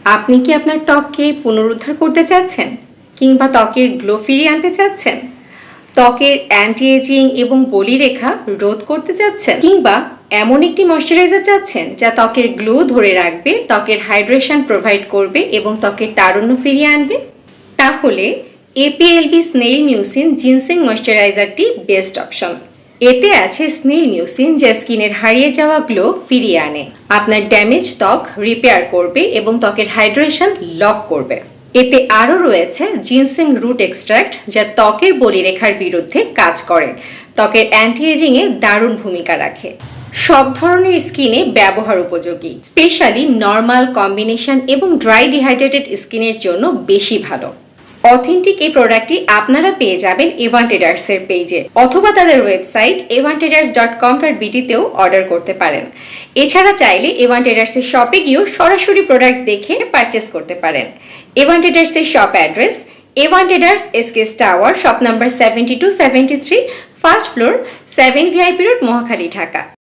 আপনি কি আপনার ত্বককে পুনরুদ্ধার করতে চাচ্ছেন কিংবা ত্বকের গ্লো ফিরিয়ে আনতে চাচ্ছেন? ত্বকের অ্যান্টি এজিং এবং বলিরেখা রোধ করতে চাচ্ছেন, কিংবা এমন একটি ময়শ্চারাইজার চাচ্ছেন যা ত্বকের গ্লো ধরে রাখবে, ত্বকের হাইড্রেশন প্রোভাইড করবে এবং ত্বকের তারুণ্য ফিরিয়ে আনবে? তাহলে এপিএলবি স্নেইল মিউসিন জিনসেং ময়শ্চারাইজারটি বেস্ট অপশন। এতে আছে স্নেইল মিউসিন যা স্কিনের হারিয়ে যাওয়া গ্লো ফিরিয়ে আনে, আপনার ড্যামেজ ত্বক রিপেয়ার করবে এবং ত্বকের হাইড্রেশন লক করবে। এতে আরও রয়েছে জিনসেং রুট এক্সট্রাক্ট যা ত্বকের বলিরেখার বিরুদ্ধে কাজ করে, ত্বকের অ্যান্টি এজিং এ দারুণ ভূমিকা রাখে। সব ধরনের স্কিনে ব্যবহার উপযোগী, স্পেশালি নর্মাল, কম্বিনেশন এবং ড্রাই ডিহাইড্রেটেড স্কিনের জন্য বেশি ভালো। অথেন্টিক এই প্রোডাক্টটি আপনারা পেয়ে যাবেন এভান্টেডার্সের পেজে অথবা তাদের ওয়েবসাইট evantedars.com.bt তেও অর্ডার করতে পারেন। এছাড়া চাইলে এভান্টেডার্সের শপে গিয়েও সরাসরি প্রোডাক্ট দেখে পারচেস করতে পারেন। এভান্টেডার্সের শপ অ্যাড্রেস এভান্টেডার্স SKS Tower, shop number 72-73, first floor, 7 VIP road, Mohakhali, Dhaka.